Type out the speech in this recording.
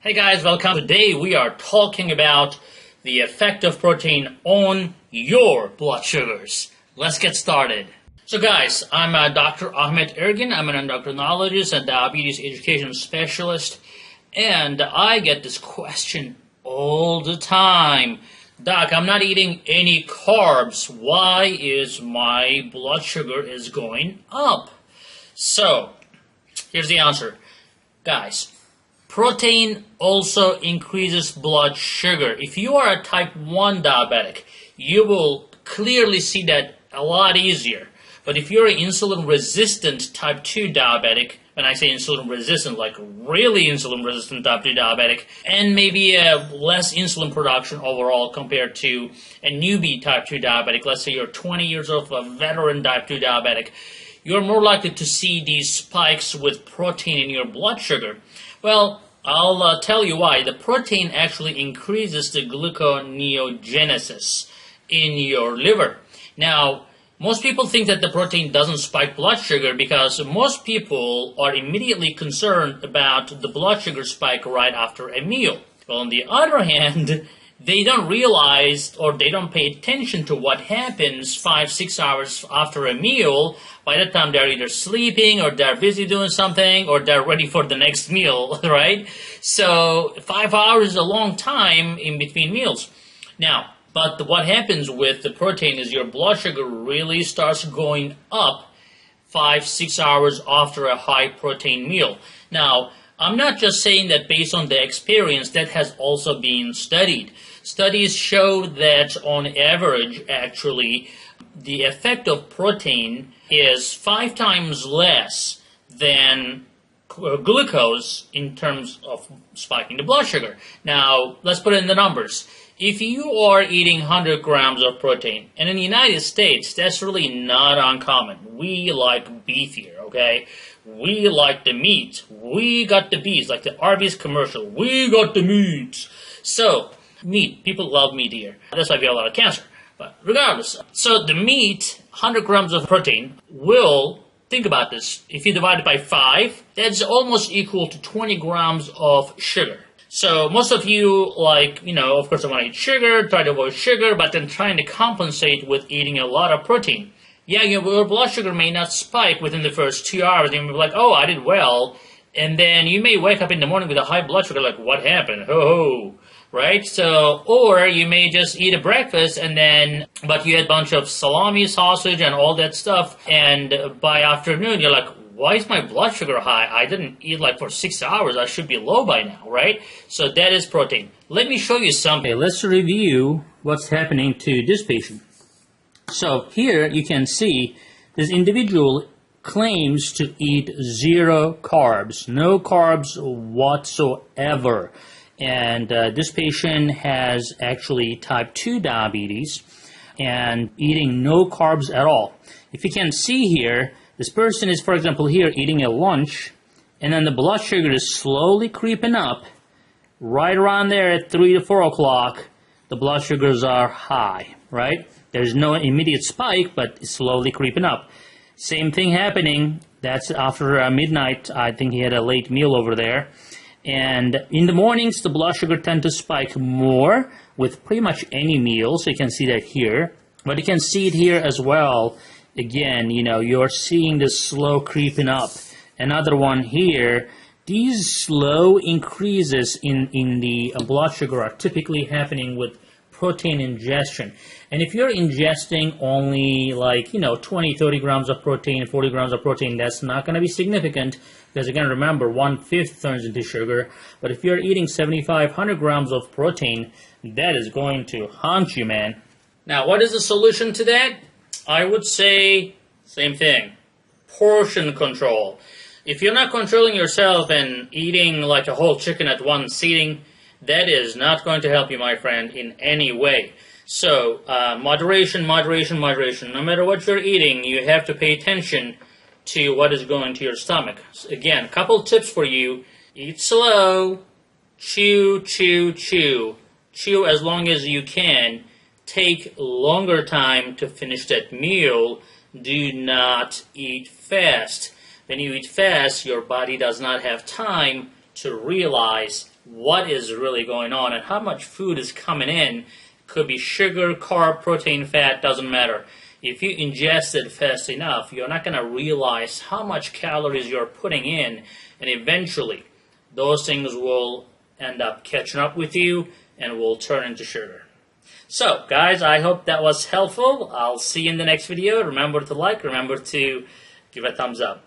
Hey guys, welcome. Today we are talking about the effect of protein on your blood sugars. Let's get started. So guys, I'm Dr. Ahmed Ergin. I'm an endocrinologist and diabetes education specialist, and I get this question all the time. Doc, I'm not eating any carbs. Why is my blood sugar is going up? So, here's the answer. Guys, protein also increases blood sugar. If you are a type 1 diabetic, you will clearly see that a lot easier. But if you're an insulin-resistant type 2 diabetic, when I say insulin-resistant, like really insulin-resistant type 2 diabetic, and maybe less insulin production overall compared to a newbie type 2 diabetic, let's say you're 20 years old, a veteran type 2 diabetic, you're more likely to see these spikes with protein in your blood sugar. Well, I'll tell you why. The protein actually increases the gluconeogenesis in your liver. Now, most people think that the protein doesn't spike blood sugar because most people are immediately concerned about the blood sugar spike right after a meal. Well, on the other hand, they don't realize or they don't pay attention to what happens 5-6 hours after a meal. By that time, they're either sleeping or they're busy doing something or they're ready for the next meal, right? So 5 hours is a long time in between meals. Now, but what happens with the protein is your blood sugar really starts going up 5-6 hours after a high protein meal. Now, I'm not just saying that based on the experience, that has also been studied. Studies show that on average, actually, the effect of protein is 5 times less than glucose in terms of spiking the blood sugar. Now, let's put it in the numbers. If you are eating 100 grams of protein, and in the United States, that's really not uncommon. We like beef here, okay? We like the meat. We got the beef, like the Arby's commercial. We got the meat. So, meat. People love meat here. That's why we have a lot of cancer. But regardless, so the meat, 100 grams of protein, will, think about this, if you divide it by 5, that's almost equal to 20 grams of sugar. So most of you, of course I want to eat sugar, try to avoid sugar, but then trying to compensate with eating a lot of protein. Yeah, your blood sugar may not spike within the first 2 hours, and you'll be like, oh, I did well, and then you may wake up in the morning with a high blood sugar, like, what happened? Ho-ho, right? So, or you may just eat a breakfast, but you had a bunch of salami, sausage, and all that stuff, and by afternoon, you're like, why is my blood sugar high? I didn't eat for 6 hours. I should be low by now, right? So that is protein. Let me show you something. Okay, let's review what's happening to this patient. So here you can see this individual claims to eat 0 carbs, no carbs whatsoever. And this patient has actually type 2 diabetes and eating no carbs at all. If you can see here, this person is, for example, here eating a lunch, and then the blood sugar is slowly creeping up. Right around there at 3 to 4 o'clock, the blood sugars are high, right? There's no immediate spike, but it's slowly creeping up. Same thing happening. That's after midnight. I think he had a late meal over there. And in the mornings, the blood sugar tend to spike more with pretty much any meal. So you can see that here. But you can see it here as well. Again, you're seeing this slow creeping up. Another one here. These slow increases in the blood sugar are typically happening with protein ingestion. And if you're ingesting only 20, 30 grams of protein, 40 grams of protein, that's not going to be significant because, again, remember, 1/5 turns into sugar. But if you're eating 75, 100 grams of protein, that is going to haunt you, man. Now, what is the solution to that? I would say same thing. Portion control. If you're not controlling yourself and eating like a whole chicken at one sitting, that is not going to help you, my friend, in any way. So, moderation, moderation, moderation. No matter what you're eating, you have to pay attention to what is going to your stomach. So again, a couple tips for you. Eat slow. Chew, chew, chew. Chew as long as you can. Take longer time to finish that meal. Do not eat fast. When you eat fast, your body does not have time to realize what is really going on and how much food is coming in. Could be sugar, carb, protein, fat, doesn't matter. If you ingest it fast enough, you're not going to realize how much calories you're putting in, and eventually those things will end up catching up with you and will turn into sugar. So, guys, I hope that was helpful. I'll see you in the next video. Remember to like, remember to give a thumbs up.